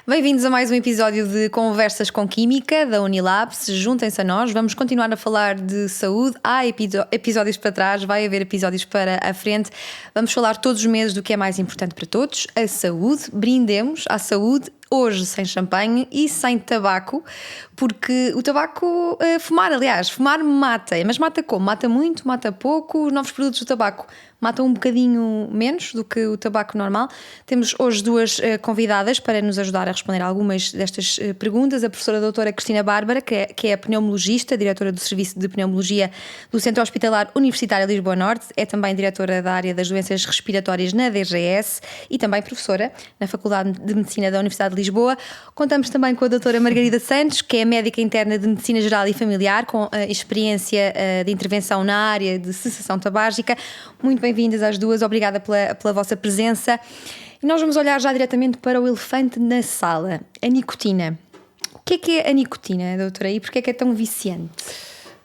Bem-vindos a mais um episódio de Conversas com Química da Unilabs. Juntem-se a nós, vamos continuar a falar de saúde. Há episódios para trás, vai haver episódios para a frente. Vamos falar todos os meses do que é mais importante para todos, a saúde. Brindemos à saúde, hoje sem champanhe e sem tabaco, porque o tabaco, fumar mata, mas mata como? Mata muito, mata pouco. Os novos produtos do tabaco matam um bocadinho menos do que o tabaco normal. Temos hoje duas convidadas para nos ajudar a responder a algumas destas perguntas. A professora doutora Cristina Bárbara, que é pneumologista, diretora do Serviço de Pneumologia do Centro Hospitalar Universitário Lisboa Norte, é também diretora da área das doenças respiratórias na DGS e também professora na Faculdade de Medicina da Universidade de Lisboa. Contamos também com a doutora Margarida Santos, que é médica interna de Medicina Geral e Familiar, com experiência de intervenção na área de cessação tabágica. Muito bem-vindas às duas, obrigada pela vossa presença. E nós vamos olhar já diretamente para o elefante na sala, a nicotina. O que é a nicotina, doutora, e porquê é que é tão viciante?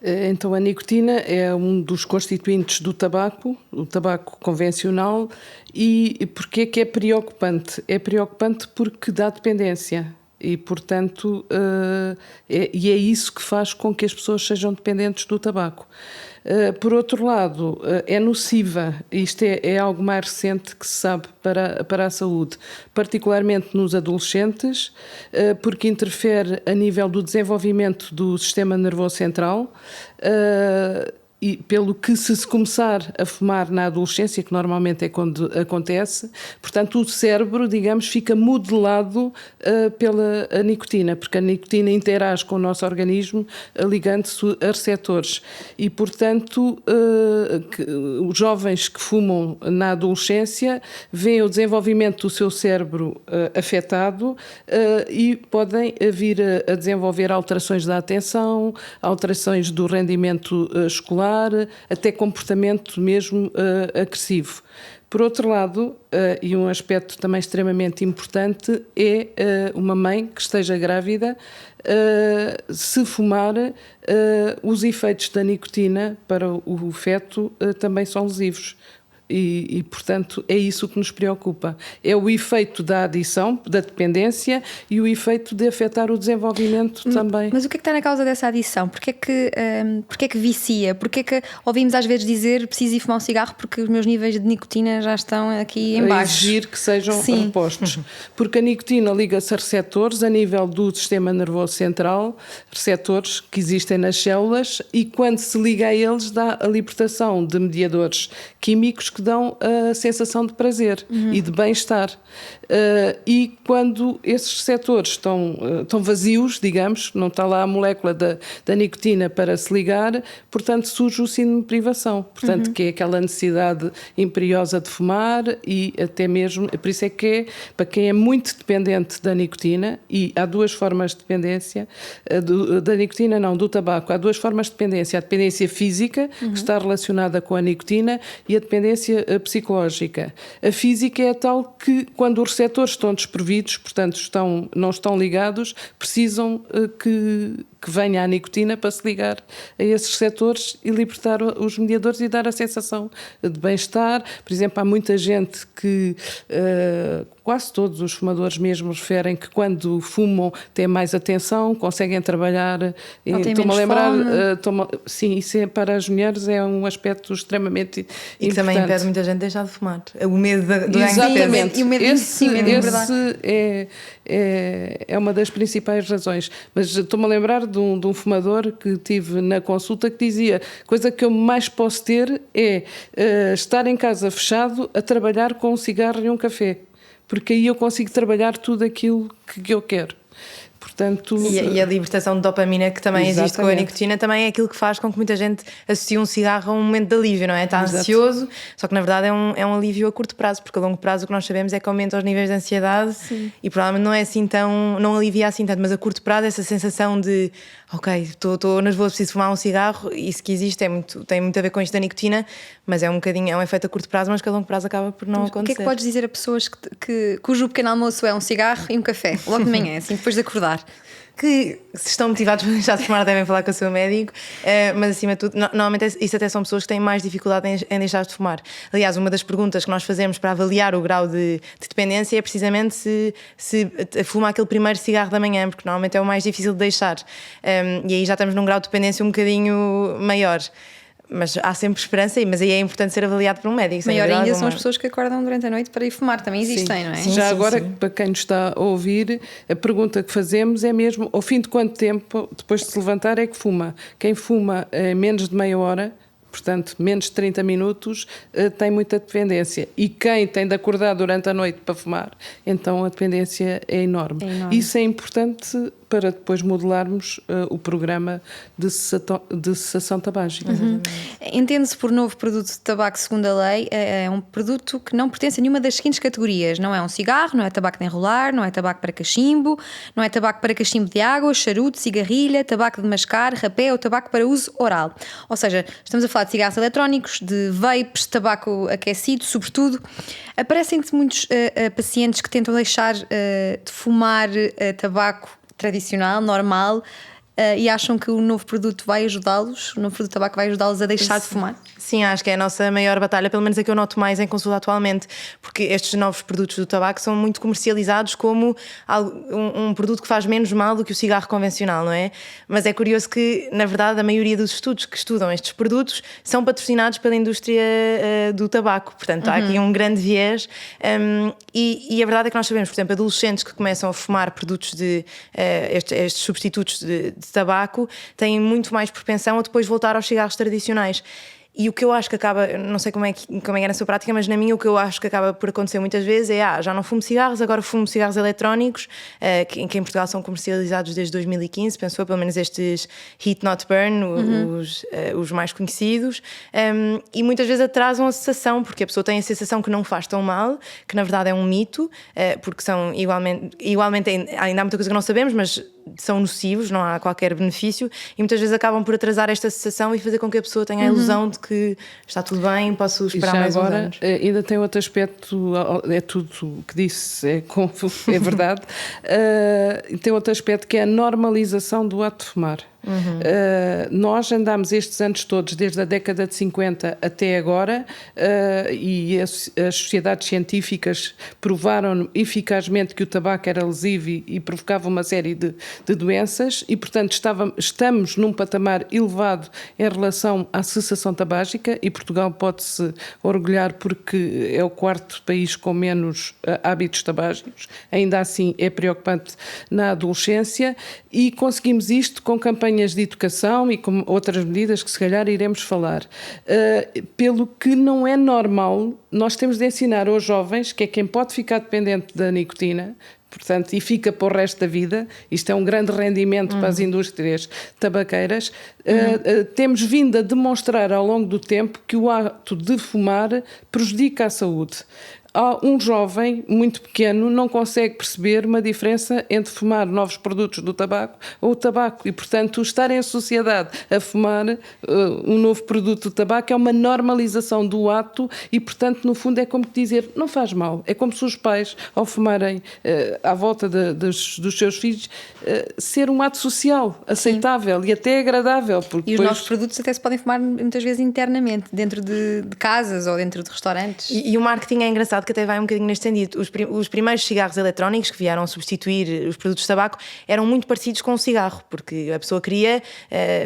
Então a nicotina é um dos constituintes do tabaco, o tabaco convencional. E porquê é que é preocupante? É preocupante porque dá dependência. E, portanto, é isso que faz com que as pessoas sejam dependentes do tabaco. Por outro lado, é nociva, isto é algo mais recente que se sabe para a saúde, particularmente nos adolescentes, porque interfere a nível do desenvolvimento do sistema nervoso central. E pelo que se começar a fumar na adolescência, que normalmente é quando acontece, portanto o cérebro, digamos, fica modelado pela nicotina, porque a nicotina interage com o nosso organismo ligando-se a receptores. E, portanto, os jovens que fumam na adolescência veem o desenvolvimento do seu cérebro afetado e podem vir a desenvolver alterações da atenção, alterações do rendimento escolar, até comportamento mesmo agressivo. Por outro lado, e um aspecto também extremamente importante, é uma mãe que esteja grávida, se fumar, os efeitos da nicotina para o feto também são lesivos. E, portanto, é isso que nos preocupa. É o efeito da adição, da dependência e o efeito de afetar o desenvolvimento também. Mas o que é que está na causa dessa adição? Porquê é que vicia? Porquê é que ouvimos às vezes dizer preciso ir fumar um cigarro porque os meus níveis de nicotina já estão aqui em baixo? Exigir que sejam repostos. Porque a nicotina liga-se a receptores a nível do sistema nervoso central, receptores que existem nas células, e quando se liga a eles dá a libertação de mediadores químicos que dão a sensação de prazer e de bem-estar. E quando esses receptores estão vazios, digamos, não está lá a molécula da nicotina para se ligar, portanto surge o síndrome de privação, portanto que é aquela necessidade imperiosa de fumar, e até mesmo, por isso é que é, para quem é muito dependente da nicotina, e há duas formas de dependência, da nicotina não, do tabaco, há duas formas de dependência: a dependência física, que está relacionada com a nicotina, e a dependência psicológica. A física é a tal que, quando os receptores estão desprovidos, portanto não estão ligados, precisam que venha a nicotina para se ligar a esses receptores e libertar os mediadores e dar a sensação de bem-estar. Por exemplo, há muita gente que, quase todos os fumadores mesmo, referem que quando fumam têm mais atenção, conseguem trabalhar. Estou-me a lembrar, sim, isso para as mulheres é um aspecto extremamente importante. E que também impede muita gente de deixar de fumar. O medo do Exatamente. E o medo esse é uma das principais razões. Mas estou-me a lembrar de um fumador que tive na consulta que dizia: coisa que eu mais posso ter é estar em casa fechado a trabalhar com um cigarro e um café, porque aí eu consigo trabalhar tudo aquilo que eu quero. Portanto, e a libertação de dopamina que também existe com a nicotina também é aquilo que faz com que muita gente associe um cigarro a um momento de alívio, não é? Está ansioso, só que na verdade é um alívio a curto prazo, porque a longo prazo o que nós sabemos é que aumenta os níveis de ansiedade. Sim. E provavelmente não é assim não alivia assim tanto, mas a curto prazo essa sensação de ok, estou nervoso, preciso fumar um cigarro, isso que existe tem muito a ver com isto da nicotina, mas é um efeito a curto prazo, mas que a longo prazo acaba por não acontecer. O que é que podes dizer a pessoas cujo pequeno almoço é um cigarro e um café, logo de manhã, assim depois de acordar? fumar, que se estão motivados para deixar de fumar devem falar com o seu médico, mas acima de tudo, normalmente isso até são pessoas que têm mais dificuldade em deixar de fumar. Aliás, uma das perguntas que nós fazemos para avaliar o grau de dependência é precisamente se fuma aquele primeiro cigarro da manhã, porque normalmente é o mais difícil de deixar, e aí já estamos num grau de dependência um bocadinho maior. Mas há sempre esperança, mas aí é importante ser avaliado por um médico. Maior ainda são as pessoas que acordam durante a noite para ir fumar, também existem, não é? Já agora, para quem nos está a ouvir, a pergunta que fazemos é mesmo, ao fim de quanto tempo, depois de se levantar, é que fuma? Quem fuma menos de meia hora, portanto, menos de 30 minutos, tem muita dependência. E quem tem de acordar durante a noite para fumar, então a dependência é enorme. Isso é importante para depois modelarmos o programa de cessação tabágica. Entende-se por novo produto de tabaco, segundo a lei, é um produto que não pertence a nenhuma das seguintes categorias. Não é um cigarro, não é tabaco de enrolar, não é tabaco para cachimbo, não é tabaco para cachimbo de água, charuto, cigarrilha, tabaco de mascar, rapé ou tabaco para uso oral. Ou seja, estamos a falar de cigarros eletrónicos, de vapes, tabaco aquecido, sobretudo. Aparecem-te muitos pacientes que tentam deixar de fumar tabaco tradicional, normal, e acham que o novo produto vai ajudá-los, o novo produto de tabaco vai ajudá-los a deixar de fumar? Sim, acho que é a nossa maior batalha, pelo menos a que eu noto mais em consulta atualmente, porque estes novos produtos do tabaco são muito comercializados como um produto que faz menos mal do que o cigarro convencional, não é? Mas é curioso que, na verdade, a maioria dos estudos que estudam estes produtos são patrocinados pela indústria do tabaco, portanto há aqui um grande viés, e a verdade é que nós sabemos, por exemplo, adolescentes que começam a fumar produtos estes substitutos de tabaco têm muito mais propensão a depois voltar aos cigarros tradicionais. E o que eu acho que acaba, não sei como é que é na sua prática, mas na minha o que eu acho que acaba por acontecer muitas vezes é já não fumo cigarros, agora fumo cigarros eletrónicos, que em Portugal são comercializados desde 2015, pensou pelo menos estes Heat Not Burn, os mais conhecidos, e muitas vezes atrasam a cessação, porque a pessoa tem a sensação que não faz tão mal, que na verdade é um mito, porque são igualmente ainda há muita coisa que não sabemos, mas são nocivos, não há qualquer benefício, e muitas vezes acabam por atrasar esta cessação e fazer com que a pessoa tenha a ilusão de que está tudo bem, posso esperar mais uns anos. Ainda tem outro aspecto, é tudo o que disse, é verdade, tem outro aspecto que é a normalização do ato de fumar. Nós andámos estes anos todos, desde a década de 50 até agora, e as sociedades científicas provaram eficazmente que o tabaco era lesivo e provocava uma série de doenças, e portanto estamos num patamar elevado em relação à cessação tabágica, e Portugal pode-se orgulhar porque é o quarto país com menos hábitos tabágicos. Ainda assim é preocupante na adolescência, e conseguimos isto com campanhas de educação e com outras medidas que se calhar iremos falar. Pelo que não é normal, nós temos de ensinar aos jovens, que é quem pode ficar dependente da nicotina, portanto, e fica para o resto da vida, isto é um grande rendimento para as indústrias tabaqueiras, temos vindo a demonstrar ao longo do tempo que o ato de fumar prejudica a saúde. Um jovem muito pequeno não consegue perceber uma diferença entre fumar novos produtos do tabaco ou o tabaco, e portanto estar em sociedade a fumar um novo produto do tabaco é uma normalização do ato, e portanto no fundo é como dizer, não faz mal, é como se os pais ao fumarem à volta dos seus filhos, ser um ato social, aceitável. Sim. E até agradável. E os novos produtos até se podem fumar muitas vezes internamente, dentro de casas ou dentro de restaurantes. E o marketing é engraçado, que até vai um bocadinho neste sentido. Os primeiros cigarros eletrónicos que vieram substituir os produtos de tabaco eram muito parecidos com o cigarro, porque a pessoa queria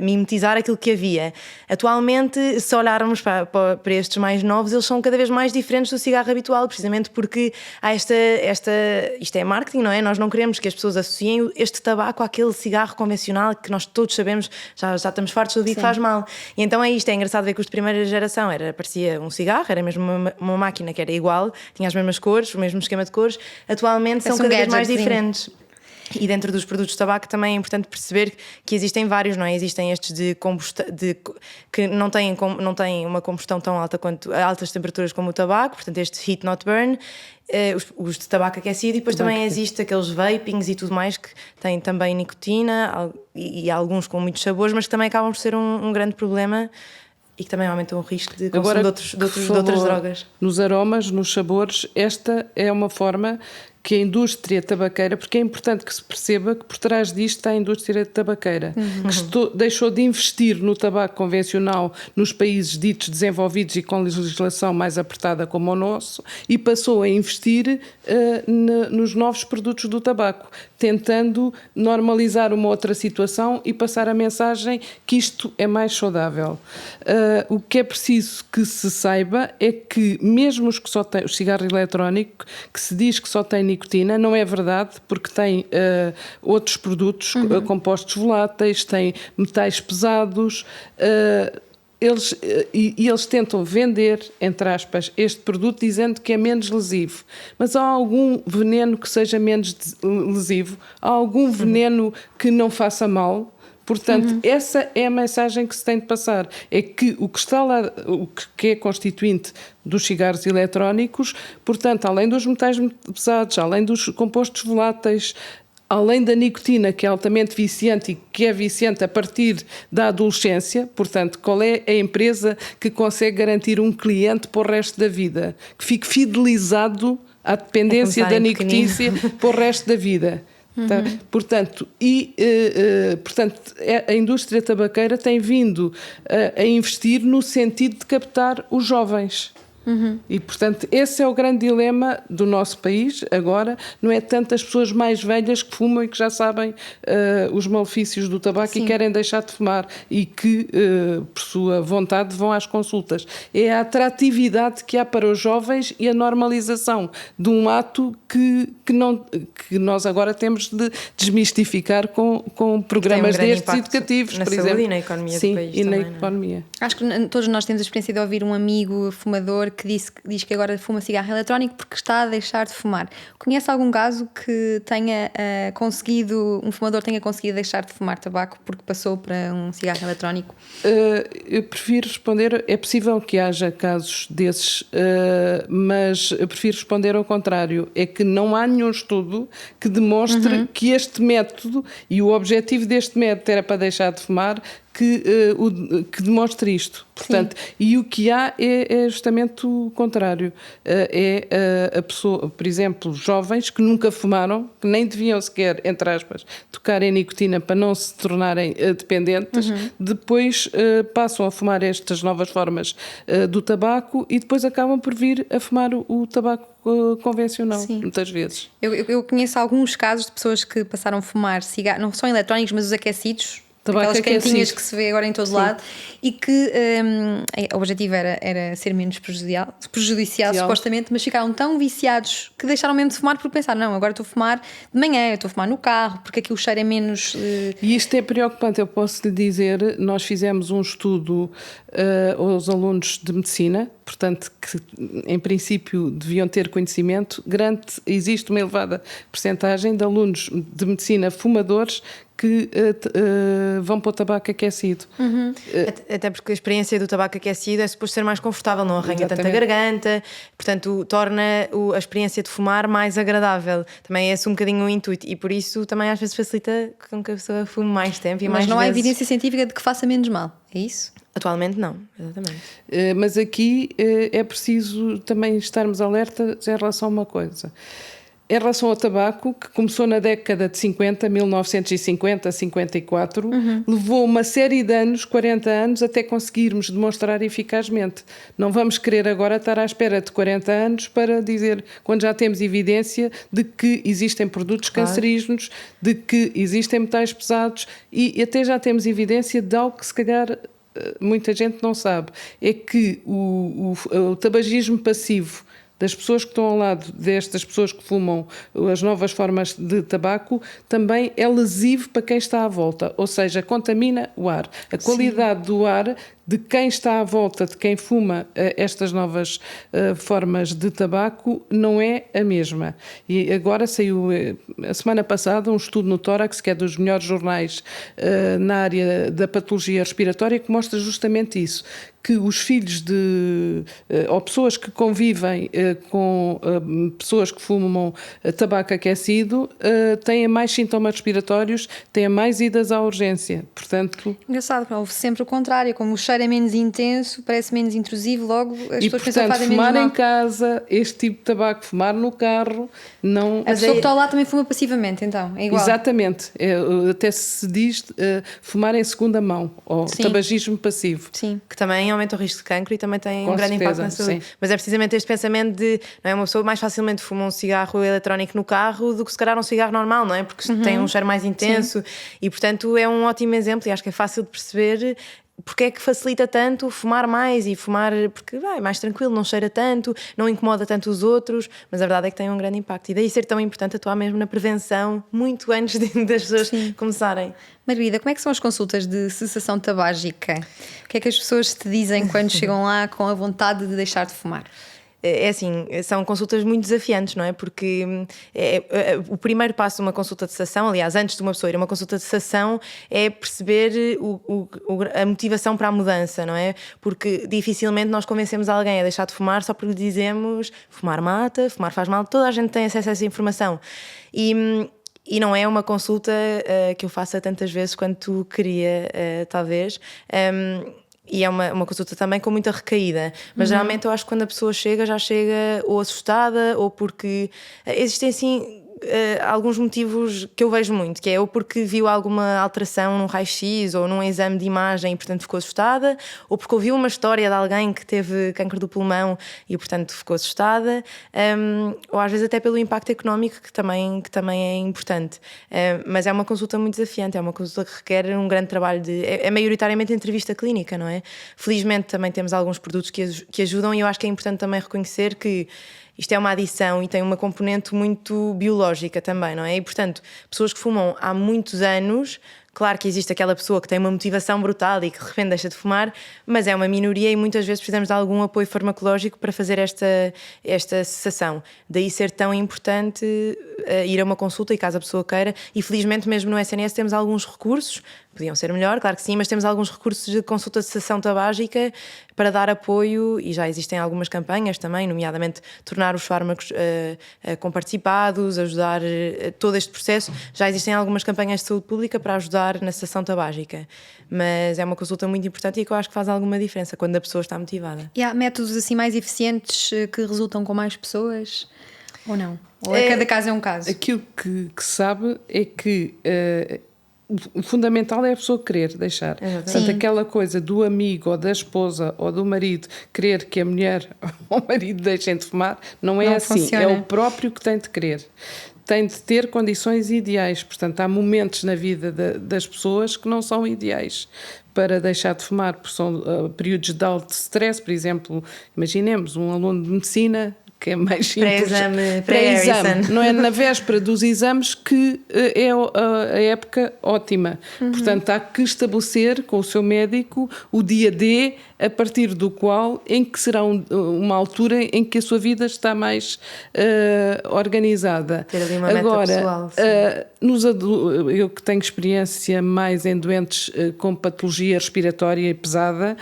mimetizar aquilo que havia. Atualmente, se olharmos para estes mais novos, eles são cada vez mais diferentes do cigarro habitual, precisamente porque há isto é marketing, não é? Nós não queremos que as pessoas associem este tabaco àquele cigarro convencional que nós todos sabemos, já estamos fartos de ouvir que faz mal. E então é engraçado ver que os de primeira geração parecia um cigarro, era mesmo uma máquina que era igual, tinha as mesmas cores, o mesmo esquema de cores. Atualmente são cada vez mais diferentes. E dentro dos produtos de tabaco também é importante perceber que existem vários, não é? Existem estes que não têm uma combustão tão alta quanto a altas temperaturas como o tabaco, portanto este Heat Not Burn, os de tabaco aquecido, e depois também existe aqueles vapings e tudo mais que têm também nicotina e alguns com muitos sabores, mas que também acabam por ser um grande problema e que também aumentam o risco de consumo de outras drogas. Nos aromas, nos sabores, esta é uma forma que a indústria tabaqueira, porque é importante que se perceba que por trás disto está a indústria tabaqueira, que deixou de investir no tabaco convencional nos países ditos desenvolvidos e com legislação mais apertada como o nosso, e passou a investir nos novos produtos do tabaco, tentando normalizar uma outra situação e passar a mensagem que isto é mais saudável. O que é preciso que se saiba é que mesmo os que só têm o cigarro eletrónico, que se diz que só tem nicotina, não é verdade, porque tem outros produtos, compostos voláteis, tem metais pesados. Eles tentam vender, entre aspas, este produto dizendo que é menos lesivo. Mas há algum veneno que seja menos lesivo? Há algum veneno que não faça mal? Portanto, essa é a mensagem que se tem de passar. É que o que está lá, o que é constituinte dos cigarros eletrónicos, portanto, além dos metais pesados, além dos compostos voláteis, além da nicotina, que é altamente viciante e que é viciante a partir da adolescência, portanto, qual é a empresa que consegue garantir um cliente para o resto da vida? Que fique fidelizado à dependência da nicotina para o resto da vida. Tá? Portanto, a indústria tabaqueira tem vindo a investir no sentido de captar os jovens. E, portanto, esse é o grande dilema do nosso país agora. Não é tanto as pessoas mais velhas que fumam e que já sabem os malefícios do tabaco. Sim. E querem deixar de fumar e que, por sua vontade, vão às consultas. É a atratividade que há para os jovens e a normalização de um ato que nós agora temos de desmistificar com programas destes educativos, na por saúde exemplo. E na economia Sim, do país e também, na economia. Acho que todos nós temos a experiência de ouvir um amigo fumador que diz que agora fuma cigarro eletrónico porque está a deixar de fumar. Conhece algum caso que tenha um fumador tenha conseguido deixar de fumar tabaco porque passou para um cigarro eletrónico? Eu prefiro responder, é possível que haja casos desses, mas eu prefiro responder ao contrário. É que não há nenhum estudo que demonstre que este método, e o objetivo deste método era para deixar de fumar, que demonstre isto. Portanto, e o que há é justamente o contrário. A pessoa, por exemplo, jovens que nunca fumaram, que nem deviam sequer, entre aspas, tocar em nicotina para não se tornarem dependentes, depois passam a fumar estas novas formas do tabaco e depois acabam por vir a fumar o tabaco convencional, muitas vezes. Eu conheço alguns casos de pessoas que passaram a fumar cigarros, não só eletrónicos, mas os aquecidos, aquelas quentinhas que se vê agora em todo lado, e que o objetivo era ser menos prejudicial supostamente, mas ficaram tão viciados que deixaram mesmo de fumar porque pensaram, não, agora estou a fumar de manhã, estou a fumar no carro, porque aqui o cheiro é menos... E isto é preocupante, eu posso lhe dizer, nós fizemos um estudo aos alunos de medicina, portanto, que em princípio deviam ter conhecimento, existe uma elevada percentagem de alunos de medicina fumadores que vão para o tabaco aquecido. Até porque a experiência do tabaco aquecido é suposto ser mais confortável, não arranha tanta garganta, portanto torna a experiência de fumar mais agradável. Também é esse um bocadinho o intuito e por isso também às vezes facilita com que a pessoa fume mais tempo e mais vezes. Mas não há evidência científica de que faça menos mal, é isso? Atualmente não, exatamente. Mas aqui é preciso também estarmos alertas em relação a uma coisa. Em relação ao tabaco, que começou na década de 50, 1950, 54, levou uma série de anos, 40 anos, até conseguirmos demonstrar eficazmente. Não vamos querer agora estar à espera de 40 anos para dizer, quando já temos evidência de que existem produtos cancerígenos, de que existem metais pesados e até já temos evidência de algo que se calhar muita gente não sabe. É que o tabagismo passivo das pessoas que estão ao lado destas pessoas que fumam as novas formas de tabaco também é lesivo para quem está à volta, ou seja, contamina o ar. A qualidade do ar de quem está à volta, de quem fuma estas novas formas de tabaco, não é a mesma. E agora saiu, a semana passada, um estudo no Tórax, que é dos melhores jornais na área da patologia respiratória, que mostra justamente isso, que os filhos ou pessoas que convivem com pessoas que fumam tabaco aquecido têm mais sintomas respiratórios, têm mais idas à urgência. Portanto, engraçado, houve sempre o contrário, como o cheiro é menos intenso, parece menos intrusivo, logo as pessoas pensam que fazem menos mal. Fumar em casa, este tipo de tabaco, fumar no carro, não... A pessoa que está lá também fuma passivamente, então, é igual. Exatamente, até se diz fumar em segunda mão, ou tabagismo passivo. Sim. Que também aumenta o risco de cancro e também tem Com um grande certeza, impacto na saúde. sim. Mas é precisamente este pensamento de, não é, uma pessoa mais facilmente fuma um cigarro eletrónico no carro do que se calhar um cigarro normal, não é? Porque tem um cheiro mais intenso e, portanto, é um ótimo exemplo e acho que é fácil de perceber porque é que facilita tanto fumar mais e fumar porque é mais tranquilo, não cheira tanto, não incomoda tanto os outros, mas a verdade é que tem um grande impacto e daí ser tão importante atuar mesmo na prevenção muito antes das pessoas começarem. Margarida, como é que são as consultas de cessação tabágica? O que é que as pessoas te dizem quando chegam lá com a vontade de deixar de fumar? É assim, são consultas muito desafiantes, não é? Porque o primeiro passo de uma consulta de cessação, aliás, antes de uma pessoa ir a uma consulta de cessação, é perceber a motivação para a mudança, não é? Porque dificilmente nós convencemos alguém a deixar de fumar só porque lhe dizemos fumar mata, fumar faz mal, toda a gente tem acesso a essa informação. E não é uma consulta que eu faça tantas vezes quanto queria, talvez. E é uma consulta também com muita recaída. Mas geralmente eu acho que quando a pessoa chega, já chega ou assustada ou porque existem assim alguns motivos que eu vejo muito, que é ou porque viu alguma alteração num raio-x ou num exame de imagem e portanto ficou assustada, ou porque ouviu uma história de alguém que teve cancro do pulmão e portanto ficou assustada, ou às vezes até pelo impacto económico que também é importante. Mas é uma consulta muito desafiante, é uma consulta que requer um grande trabalho é maioritariamente entrevista clínica, não é? Felizmente também temos alguns produtos que ajudam e eu acho que é importante também reconhecer que isto é uma adição e tem uma componente muito biológica também, não é? E, portanto, pessoas que fumam há muitos anos, claro que existe aquela pessoa que tem uma motivação brutal e que de repente deixa de fumar, mas é uma minoria e muitas vezes precisamos de algum apoio farmacológico para fazer esta cessação. Daí ser tão importante ir a uma consulta e caso a pessoa queira, e felizmente mesmo no SNS temos alguns recursos, podiam ser melhor, claro que sim, mas temos alguns recursos de consulta de cessação tabágica para dar apoio e já existem algumas campanhas também, nomeadamente tornar os fármacos comparticipados, ajudar todo este processo. Já existem algumas campanhas de saúde pública para ajudar na cessação tabágica, mas é uma consulta muito importante e que eu acho que faz alguma diferença quando a pessoa está motivada. E há métodos assim mais eficientes que resultam com mais pessoas ou não? Ou cada caso é um caso? Aquilo que se sabe é que o fundamental é a pessoa querer deixar. Portanto, aquela coisa do amigo ou da esposa ou do marido querer que a mulher ou o marido deixem de fumar, não é assim. Funciona. É o próprio que tem de querer. Tem de ter condições ideais. Portanto, há momentos na vida das pessoas que não são ideais para deixar de fumar, porque são períodos de alto stress. Por exemplo, imaginemos um aluno de medicina que é mais simples. Pré-exame, não é na véspera dos exames que é a época ótima. Portanto, há que estabelecer com o seu médico o dia D, a partir do qual, em que será uma altura em que a sua vida está mais organizada. Ter ali uma meta pessoal. Eu que tenho experiência mais em doentes com patologia respiratória pesada,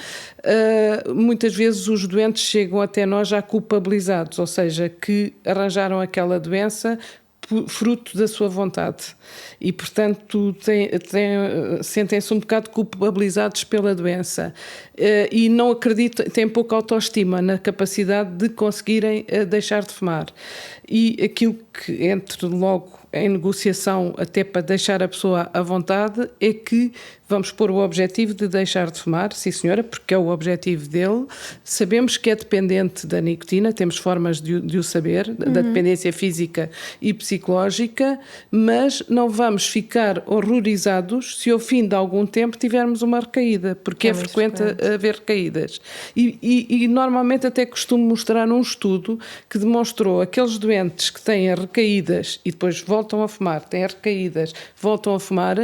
muitas vezes os doentes chegam até nós já culpabilizados, ou seja, que arranjaram aquela doença fruto da sua vontade e, portanto, sentem-se um bocado culpabilizados pela doença e não acreditam, têm pouca autoestima na capacidade de conseguirem deixar de fumar. E aquilo que entra logo em negociação até para deixar a pessoa à vontade é que vamos pôr o objetivo de deixar de fumar, sim senhora, porque é o objetivo dele. Sabemos que é dependente da nicotina, temos formas de o saber, da dependência física e psicológica, mas não vamos ficar horrorizados se ao fim de algum tempo tivermos uma recaída, porque é frequente haver recaídas. E normalmente até costumo mostrar um estudo que demonstrou aqueles doentes que têm recaídas e depois voltam a fumar, têm recaídas, voltam a fumar,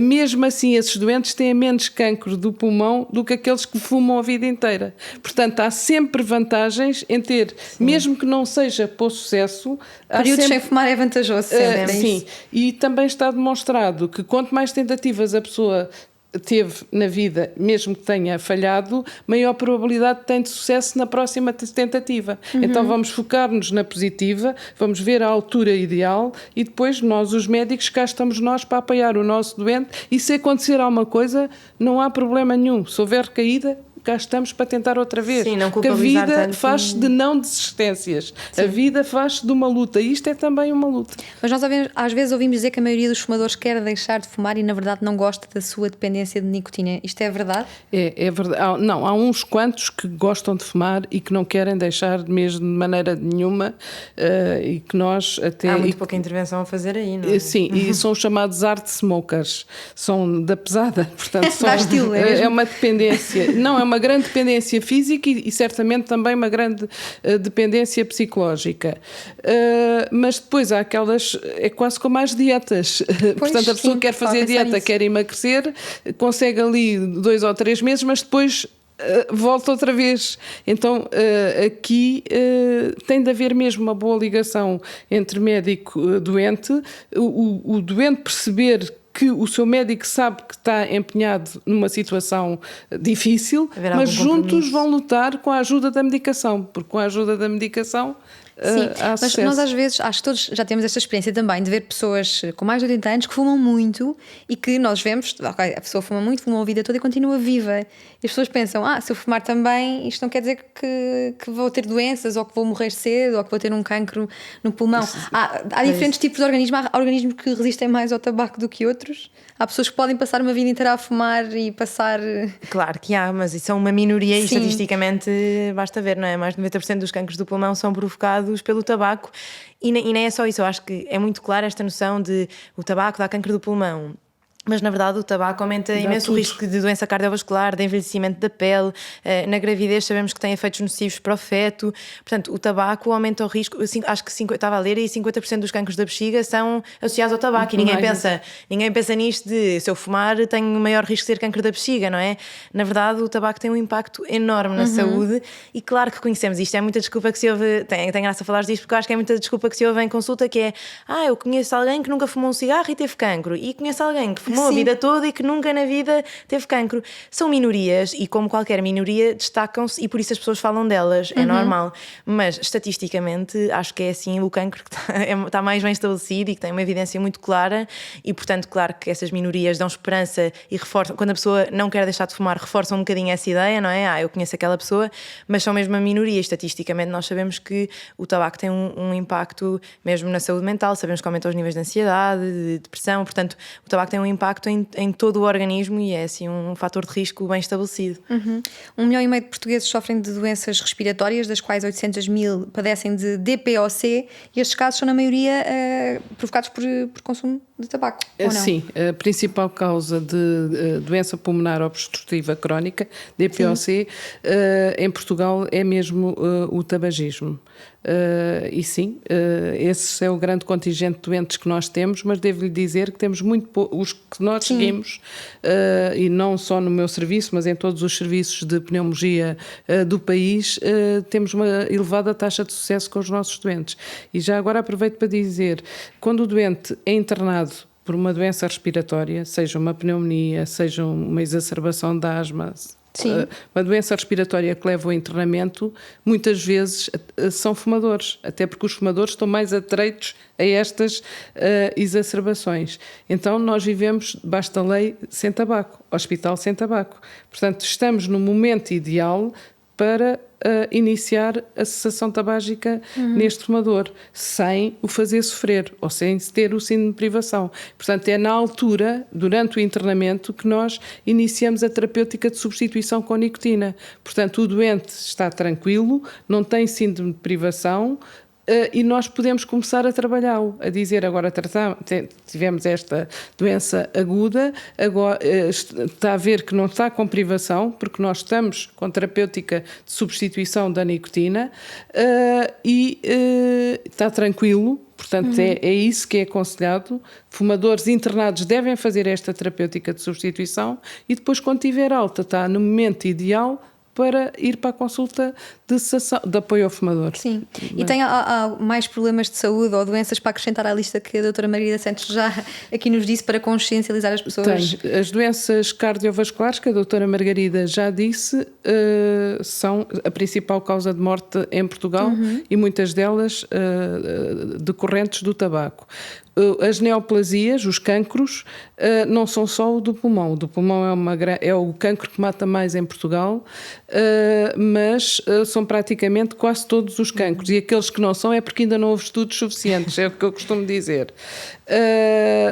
mesmo assim esses doentes têm menos cancro do pulmão do que aqueles que fumam a vida inteira. Portanto, há sempre vantagens em ter, mesmo que não seja para o sucesso... Períodos sem fumar é vantajoso sempre. Sim, e também está demonstrado que quanto mais tentativas a pessoa teve na vida, mesmo que tenha falhado, maior probabilidade tem de sucesso na próxima tentativa. Então vamos focar-nos na positiva, vamos ver a altura ideal e depois nós, os médicos, cá estamos nós para apoiar o nosso doente, e se acontecer alguma coisa, não há problema nenhum. Se houver recaída, cá estamos para tentar outra vez. Sim, não porque a vida tanto. faz de não desistências. Sim. A vida faz de uma luta. E isto é também uma luta. Mas nós às vezes ouvimos dizer que a maioria dos fumadores quer deixar de fumar e na verdade não gosta da sua dependência de nicotina. Isto é verdade? É verdade. Há uns quantos que gostam de fumar e que não querem deixar mesmo de maneira nenhuma, e que nós até... Há muito pouca intervenção a fazer aí, não é? Sim, e são os chamados art smokers. São da pesada, portanto Dá estilo, é uma dependência. Não, é uma grande dependência física e certamente também uma grande dependência psicológica. Mas depois há aquelas, é quase como as dietas. Pois, portanto, a pessoa sim, quer fazer dieta, nisso. Quer emagrecer, consegue ali 2 ou 3 meses, mas depois volta outra vez. Então aqui tem de haver mesmo uma boa ligação entre médico-doente, o doente perceber que o seu médico sabe que está empenhado numa situação difícil, mas juntos vão lutar com a ajuda da medicação, porque com a ajuda da medicação sim, há mas nós às vezes, acho que todos já temos esta experiência também de ver pessoas com mais de 80 anos que fumam muito e que nós vemos, ok, a pessoa fuma muito, fuma a vida toda e continua viva. E as pessoas pensam, se eu fumar também, isto não quer dizer que vou ter doenças ou que vou morrer cedo ou que vou ter um cancro no pulmão. Há diferentes tipos de organismos, há organismos que resistem mais ao tabaco do que outros. Há pessoas que podem passar uma vida inteira a fumar e passar... Claro que há, mas isso é uma minoria. Sim. E estatisticamente basta ver, não é? Mais de 90% dos cancros do pulmão são provocados pelo tabaco e nem é só isso. Eu acho que é muito clara esta noção de o tabaco dá cancro do pulmão. Mas, na verdade, o tabaco aumenta imenso o risco de doença cardiovascular, de envelhecimento da pele. Na gravidez sabemos que tem efeitos nocivos para o feto. Portanto, o tabaco aumenta o risco. Acho que estava a ler e 50% dos cancros da bexiga são associados ao tabaco. E ninguém pensa nisto de se eu fumar tenho maior risco de ter cancro da bexiga, não é? Na verdade, o tabaco tem um impacto enorme na saúde e claro que conhecemos isto. É muita desculpa que se ouve... Tem graça a falar disto porque eu acho que é muita desculpa que se ouve em consulta, que é eu conheço alguém que nunca fumou um cigarro e teve cancro. E conheço alguém que fumou a vida toda e que nunca na vida teve cancro. São minorias e, como qualquer minoria, destacam-se e por isso as pessoas falam delas, é normal. Mas, estatisticamente, acho que é assim o cancro que está mais bem estabelecido e que tem uma evidência muito clara e, portanto, claro que essas minorias dão esperança e reforçam. Quando a pessoa não quer deixar de fumar, reforçam um bocadinho essa ideia, não é? Eu conheço aquela pessoa, mas são mesmo uma minoria. Estatisticamente, nós sabemos que o tabaco tem um impacto mesmo na saúde mental, sabemos que aumenta os níveis de ansiedade, de depressão, portanto, o tabaco tem um impacto em todo o organismo e é assim um fator de risco bem estabelecido. 1,5 milhão de portugueses sofrem de doenças respiratórias, das quais 800 mil padecem de DPOC e estes casos são na maioria provocados por consumo de tabaco, ou não? Sim, a principal causa de doença pulmonar obstrutiva crónica, DPOC, em Portugal é mesmo o tabagismo. E sim, esse é o grande contingente de doentes que nós temos, mas devo-lhe dizer que temos muito os que nós seguimos, e não só no meu serviço, mas em todos os serviços de pneumologia do país, temos uma elevada taxa de sucesso com os nossos doentes. E já agora aproveito para dizer, quando o doente é internado por uma doença respiratória, seja uma pneumonia, seja uma exacerbação de asma, uma doença respiratória que leva ao internamento, muitas vezes são fumadores, até porque os fumadores estão mais atreitos a estas exacerbações. Então nós vivemos, basta lei, sem tabaco, hospital sem tabaco. Portanto, estamos no momento ideal para iniciar a cessação tabágica neste fumador, sem o fazer sofrer ou sem ter o síndrome de privação. Portanto, é na altura, durante o internamento, que nós iniciamos a terapêutica de substituição com nicotina. Portanto, o doente está tranquilo, não tem síndrome de privação, e nós podemos começar a trabalhá-lo, a dizer agora tivemos esta doença aguda, agora está a ver que não está com privação, porque nós estamos com terapêutica de substituição da nicotina, e está tranquilo. Portanto, é isso que é aconselhado. Fumadores internados devem fazer esta terapêutica de substituição e depois, quando tiver alta, está no momento ideal para ir para a consulta de apoio ao fumador. Sim, e tem há mais problemas de saúde ou doenças para acrescentar à lista que a doutora Margarida Santos já aqui nos disse para consciencializar as pessoas? Tem. As doenças cardiovasculares, que a doutora Margarida já disse, são a principal causa de morte em Portugal e muitas delas decorrentes do tabaco. As neoplasias, os cancros, não são só o do pulmão. O do pulmão é o cancro que mata mais em Portugal, mas são praticamente quase todos os cancros. E aqueles que não são é porque ainda não houve estudos suficientes, é o que eu costumo dizer.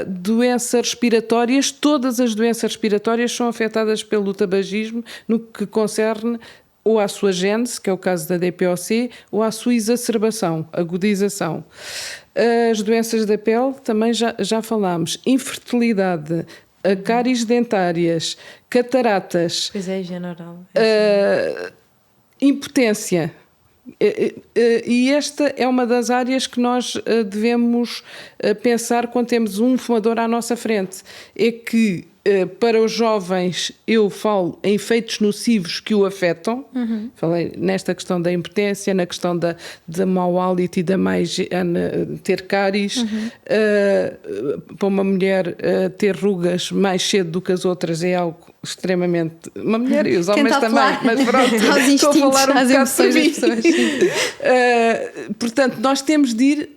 Doenças respiratórias, todas as doenças respiratórias são afetadas pelo tabagismo no que concerne ou à sua gênese, que é o caso da DPOC, ou à sua exacerbação, agudização. As doenças da pele, também já falámos. Infertilidade, cáries dentárias, cataratas. Pois é, general. Impotência. E esta é uma das áreas que nós devemos pensar quando temos um fumador à nossa frente. É que para os jovens eu falo em efeitos nocivos que o afetam. Falei nesta questão da impotência, na questão da mau hálito e da má higiene, ter cáries. Para uma mulher ter rugas mais cedo do que as outras é algo extremamente... Uma mulher e os homens também, mas pronto, estou a falar um bocado sobre mim. Portanto, nós temos de ir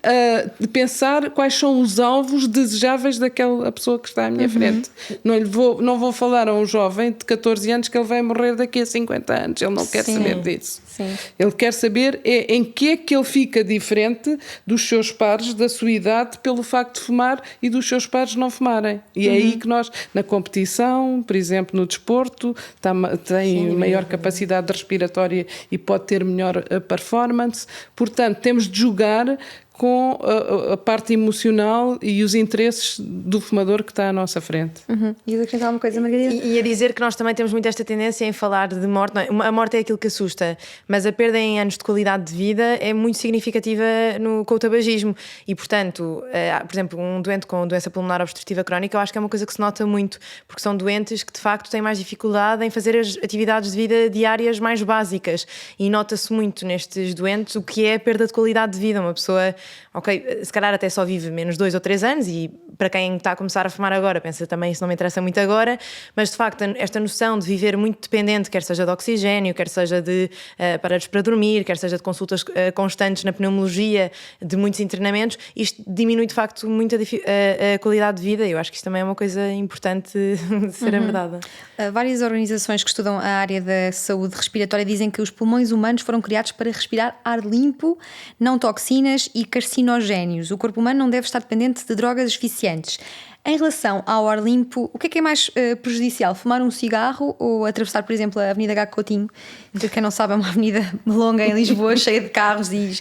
de pensar quais são os alvos desejáveis daquela pessoa que está à minha frente. Não vou falar a um jovem de 14 anos que ele vai morrer daqui a 50 anos. Ele não quer saber disso. Sim. Ele quer saber em que é que ele fica diferente dos seus pares da sua idade pelo facto de fumar e dos seus pares não fumarem. E é aí que nós, na competição, por exemplo, no desporto, tem maior capacidade respiratória e pode ter melhor performance. Portanto, temos de jogar com a parte emocional e os interesses do fumador que está à nossa frente. E acrescentar uma coisa, Margarida? E a dizer que nós também temos muito esta tendência em falar de morte. Não é? A morte é aquilo que assusta, mas a perda em anos de qualidade de vida é muito significativa com o tabagismo. E, portanto, por exemplo, um doente com doença pulmonar obstrutiva crónica, eu acho que é uma coisa que se nota muito, porque são doentes que, de facto, têm mais dificuldade em fazer as atividades de vida diárias mais básicas. E nota-se muito nestes doentes o que é a perda de qualidade de vida. Uma pessoa... Ok, se calhar até só vive menos 2 ou 3 anos e para quem está a começar a fumar agora pensa também isso não me interessa muito agora, mas de facto esta noção de viver muito dependente, quer seja de oxigénio, quer seja de aparelhos para dormir, quer seja de consultas constantes na pneumologia, de muitos internamentos, isto diminui de facto muito a qualidade de vida. Eu acho que isto também é uma coisa importante de ser a verdade. Várias organizações que estudam a área da saúde respiratória dizem que os pulmões humanos foram criados para respirar ar limpo, não toxinas e carcinogénios. O corpo humano não deve estar dependente de drogas asfixiantes. Em relação ao ar limpo, o que é mais prejudicial? Fumar um cigarro ou atravessar, por exemplo, a Avenida Gago Coutinho? Que quem não sabe é uma avenida longa em Lisboa, cheia de carros e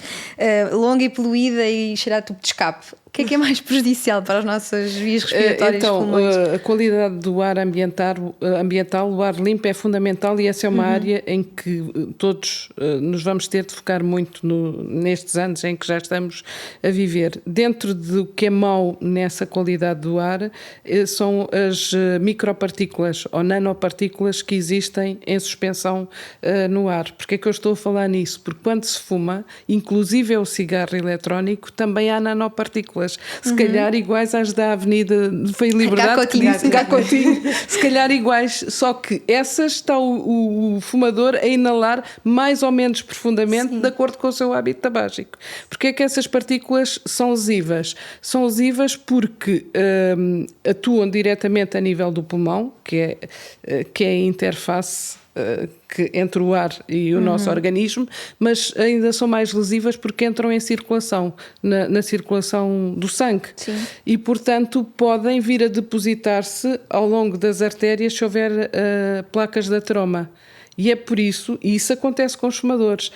longa e poluída e cheira a tubo de escape. O que é mais prejudicial para as nossas vias respiratórias? Então, a qualidade do ar ambiental, o ar limpo é fundamental e essa é uma área em que todos nos vamos ter de focar muito nestes anos em que já estamos a viver. Dentro do que é mau nessa qualidade do ar são as micropartículas ou nanopartículas que existem em suspensão no ar. Porquê é que eu estou a falar nisso? Porque quando se fuma, inclusive o cigarro eletrónico, também há nanopartículas. Se calhar iguais às da Avenida Foi Liberdade, Gacotinho, se calhar iguais, só que essas está o fumador a inalar mais ou menos profundamente de acordo com o seu hábito tabágico. Porque é que essas partículas são lesivas? São lesivas porque atuam diretamente a nível do pulmão, que é a interface entre o ar e o nosso organismo, mas ainda são mais lesivas porque entram em circulação, na circulação do sangue. Sim. E, portanto, podem vir a depositar-se ao longo das artérias se houver placas de ateroma. E é por isso, e isso acontece com os fumadores,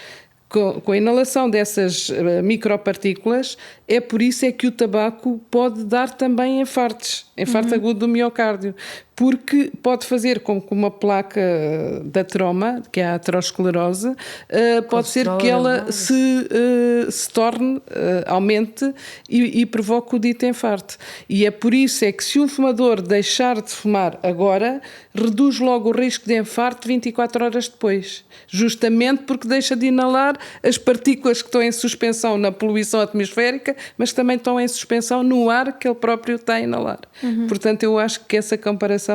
com a inalação dessas micropartículas, é por isso é que o tabaco pode dar também infarto agudo do miocárdio, porque pode fazer com que uma placa da troma, que é a aterosclerose, pode ser que ela se torne, aumente e provoque o dito infarto. E é por isso é que se um fumador deixar de fumar agora, reduz logo o risco de infarto 24 horas depois, justamente porque deixa de inalar as partículas que estão em suspensão na poluição atmosférica, mas que também estão em suspensão no ar que ele próprio está a inalar. Portanto, eu acho que essa comparação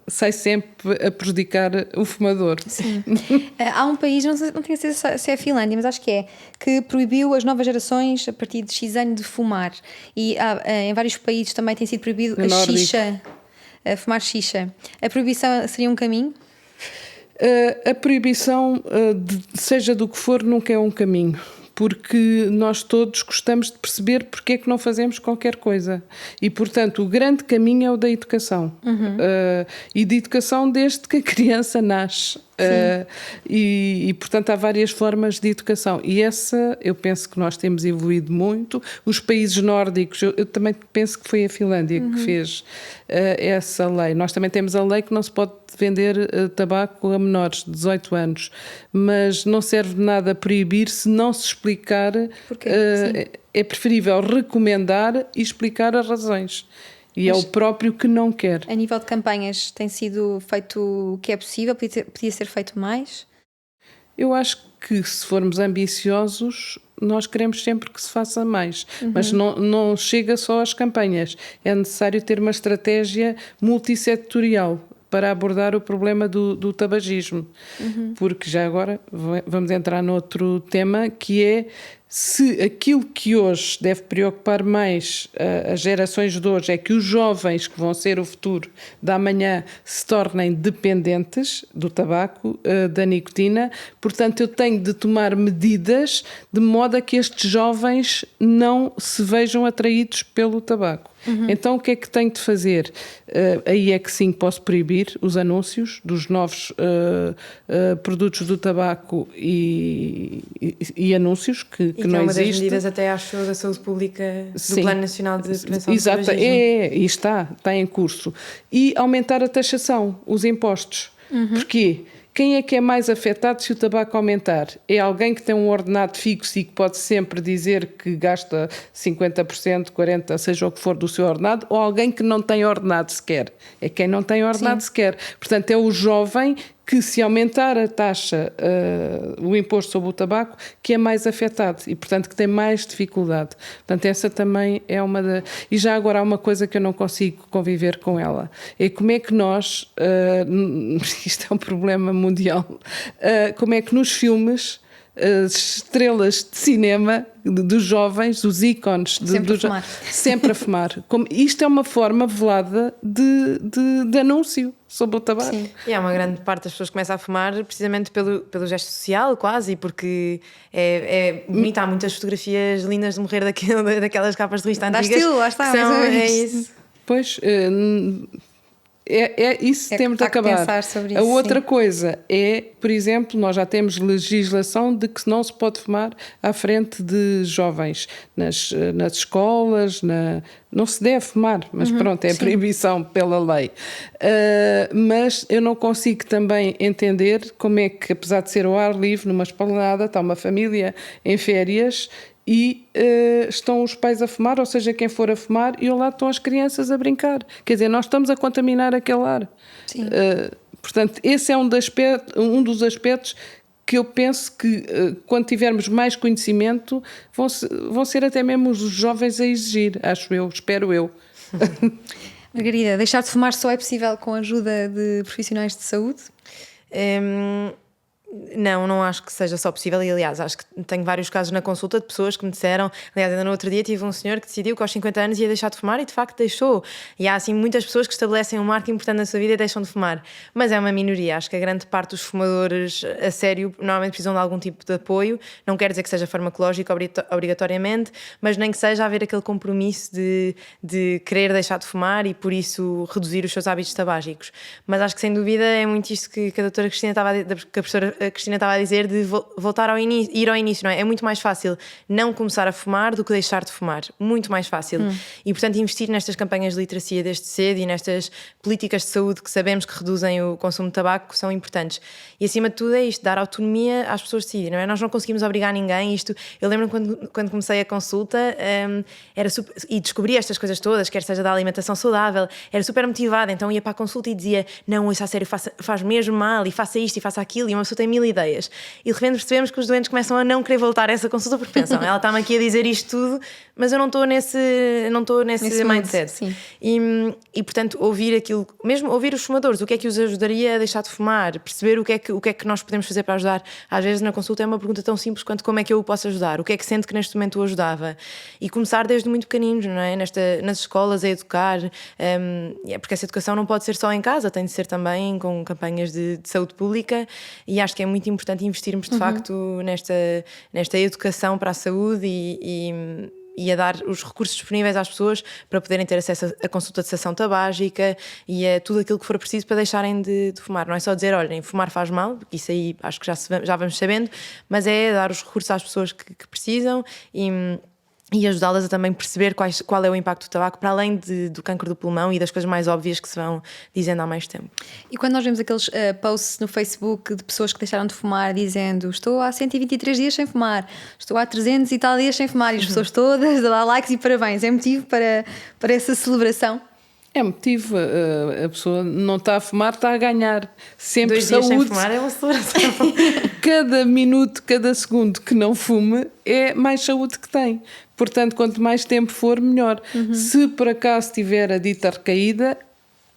sai sempre a prejudicar o fumador. Sim. Há um país, não tenho certeza se é a Finlândia, mas acho que proibiu as novas gerações a partir de X anos de fumar. E em vários países também tem sido proibido a xixa, a fumar xixa. A proibição seria um caminho? A proibição, seja do que for, nunca é um caminho. Porque nós todos gostamos de perceber porque é que não fazemos qualquer coisa. E, portanto, o grande caminho é o da educação. E de educação desde que a criança nasce. Portanto, há várias formas de educação. E essa, eu penso que nós temos evoluído muito. Os países nórdicos, eu também penso que foi a Finlândia que fez essa lei. Nós também temos a lei que não se pode vender tabaco a menores de 18 anos. Mas não serve de nada proibir se não se explicar. É preferível recomendar e explicar as razões. E mas é o próprio que não quer. A nível de campanhas tem sido feito o que é possível? Podia ser feito mais? Eu acho que se formos ambiciosos, nós queremos sempre que se faça mais. Mas não chega só às campanhas. É necessário ter uma estratégia multissetorial para abordar o problema do tabagismo. Porque já agora vamos entrar noutro tema, que é se aquilo que hoje deve preocupar mais as gerações de hoje é que os jovens que vão ser o futuro da amanhã se tornem dependentes do tabaco, da nicotina, portanto eu tenho de tomar medidas de modo a que estes jovens não se vejam atraídos pelo tabaco. Então o que é que tenho de fazer? Aí é que sim posso proibir os anúncios dos novos produtos do tabaco e anúncios que não é uma existe. das medidas até acho da saúde pública do Plano Nacional de Prevenção do Exato, Tabagismo. e está em curso. E aumentar a taxação, os impostos. Porquê? Quem é que é mais afetado se o tabaco aumentar? É alguém que tem um ordenado fixo e que pode sempre dizer que gasta 50%, 40%, seja o que for do seu ordenado, ou alguém que não tem ordenado sequer? É quem não tem ordenado sequer. Portanto, é o jovem que, se aumentar a taxa, o imposto sobre o tabaco, que é mais afetado e, portanto, que tem mais dificuldade. Portanto, essa também é uma da... E já agora há uma coisa que eu não consigo conviver com ela. É como é que nós, isto é um problema mundial, como é que nos filmes as estrelas de cinema dos jovens, os ícones sempre a fumar. Isto é uma forma velada de anúncio sobre o tabaco. Sim. E há uma grande parte das pessoas que começa a fumar precisamente pelo gesto social, quase, porque é bonito. Há muitas fotografias lindas de morrer daquelas capas de revista antigas. Lá está, é isso. Pois... isso temos de acabar. Sobre isso, a outra coisa é, por exemplo, nós já temos legislação de que não se pode fumar à frente de jovens nas escolas, não se deve fumar, mas pronto, é proibição pela lei. Mas eu não consigo também entender como é que, apesar de ser ao ar livre, numa esplanada, está uma família em férias e estão os pais a fumar, ou seja, quem for a fumar, e ao lado estão as crianças a brincar. Quer dizer, nós estamos a contaminar aquele ar. Portanto, esse é um dos aspectos que eu penso que, quando tivermos mais conhecimento, vão ser até mesmo os jovens a exigir, acho eu, espero eu. Margarida, deixar de fumar só é possível com a ajuda de profissionais de saúde? Não acho que seja só possível. E aliás, acho que tenho vários casos na consulta de pessoas que me disseram, aliás, ainda no outro dia tive um senhor que decidiu que aos 50 anos ia deixar de fumar e de facto deixou. E há assim muitas pessoas que estabelecem um marco importante na sua vida e deixam de fumar, mas é uma minoria. Acho que a grande parte dos fumadores a sério normalmente precisam de algum tipo de apoio. Não quer dizer que seja farmacológico obrigatoriamente, mas nem que seja haver aquele compromisso de querer deixar de fumar e por isso reduzir os seus hábitos tabágicos. Mas acho que sem dúvida é muito isto que a doutora Cristina estava a dizer, que a professora a Cristina estava a dizer, de voltar ir ao início, não é? É muito mais fácil não começar a fumar do que deixar de fumar, muito mais fácil. E portanto investir nestas campanhas de literacia desde cedo e nestas políticas de saúde que sabemos que reduzem o consumo de tabaco são importantes. E acima de tudo é isto, dar autonomia às pessoas de decidirem, não é? Nós não conseguimos obrigar ninguém. Eu lembro quando comecei a consulta era super, e descobri estas coisas todas, quer seja da alimentação saudável, era super motivada, então ia para a consulta e dizia, não, isso a sério faz mesmo mal, e faça isto e faça aquilo, e uma pessoa tem 1000 ideias. E de repente percebemos que os doentes começam a não querer voltar a essa consulta porque pensam, ela está-me aqui a dizer isto tudo, mas eu não estou nesse mindset. Sim. E portanto ouvir aquilo, mesmo ouvir os fumadores, o que é que os ajudaria a deixar de fumar, perceber o que é que nós podemos fazer para ajudar. Às vezes na consulta é uma pergunta tão simples quanto como é que eu o posso ajudar, o que é que sente que neste momento o ajudava, e começar desde muito pequeninos, não é? Nas escolas a educar, porque essa educação não pode ser só em casa, tem de ser também com campanhas de saúde pública, e acho que é muito importante investirmos de facto nesta educação para a saúde e a dar os recursos disponíveis às pessoas para poderem ter acesso a consulta de cessação tabágica e a tudo aquilo que for preciso para deixarem de fumar. Não é só dizer, olhem, fumar faz mal, porque isso aí acho que já vamos sabendo, mas é dar os recursos às pessoas que precisam e ajudá-las a também perceber qual é o impacto do tabaco, para além do cancro do pulmão e das coisas mais óbvias que se vão dizendo há mais tempo. E quando nós vemos aqueles posts no Facebook de pessoas que deixaram de fumar dizendo, estou há 123 dias sem fumar, estou há 300 e tal dias sem fumar, e as pessoas todas a dar likes e parabéns, é motivo para essa celebração? É motivo, a pessoa não está a fumar, está a ganhar. Sempre 2 saúde. dias sem fumar é uma celebração. Cada minuto, cada segundo que não fume é mais saúde que tem. Portanto, quanto mais tempo for, melhor. Se por acaso tiver a dita recaída,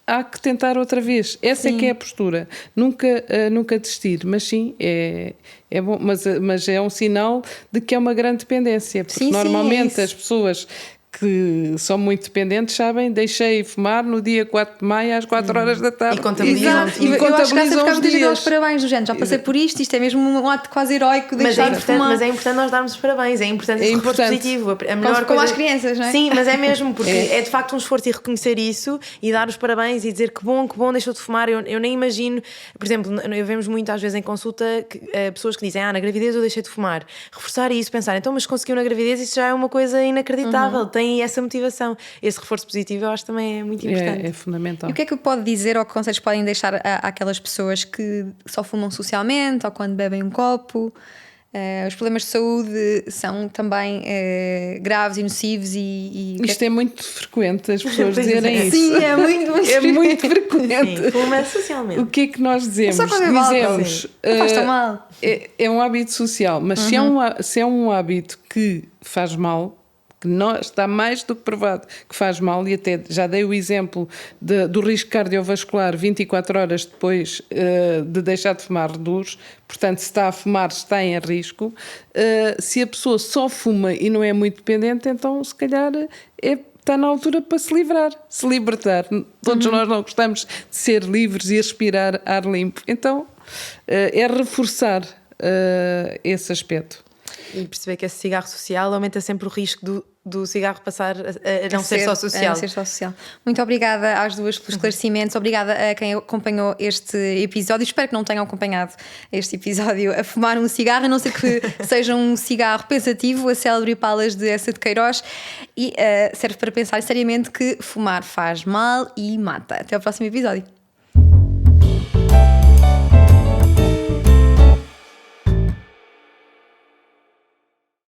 há que tentar outra vez. Essa é que é a postura. Nunca desistir. Mas sim, é bom, mas é um sinal de que é uma grande dependência. Porque normalmente as pessoas que são muito dependentes sabem, deixei fumar no dia 4 de maio às 4 horas da tarde. E contabilizam. Eu acho que há sempre muita gente aos parabéns do género, já passei por isto é mesmo um ato quase heroico de deixar de fumar. Mas é importante nós darmos os parabéns, é importante esse reforço positivo. A melhor como às crianças, não é? Sim, mas é mesmo, porque é de facto um esforço e reconhecer isso e dar os parabéns e dizer que bom deixou de fumar. Eu nem imagino, por exemplo, vemos muito às vezes em consulta pessoas que dizem, na gravidez eu deixei de fumar. Reforçar isso, pensar, então mas conseguiu na gravidez, isso já é uma coisa inacreditável. Tem essa motivação, esse reforço positivo eu acho também é muito importante. É fundamental. E o que é que pode dizer ou que conselhos podem deixar àquelas pessoas que só fumam socialmente ou quando bebem um copo? Os problemas de saúde são também graves e nocivos Isto é muito frequente as pessoas dizerem isso. Sim, é muito é muito frequente. Sim, fuma socialmente. O que é que nós dizemos? É só dizemos não faz tão mal. É um hábito social, mas se é um hábito que faz mal, que está mais do que provado que faz mal, e até já dei o exemplo do risco cardiovascular 24 horas depois de deixar de fumar reduz, portanto se está a fumar está em risco. Se a pessoa só fuma e não é muito dependente, então se calhar está na altura para se libertar. Todos nós não gostamos de ser livres e respirar ar limpo, então é reforçar esse aspecto. E perceber que esse cigarro social aumenta sempre o risco do cigarro passar a não ser só social. A não ser só social. Muito obrigada às duas pelos esclarecimentos. Obrigada a quem acompanhou este episódio. Espero que não tenham acompanhado este episódio a fumar um cigarro, a não ser que seja um cigarro pensativo, a célebre Palas de Essa de Queiroz. E serve para pensar seriamente que fumar faz mal e mata. Até ao próximo episódio.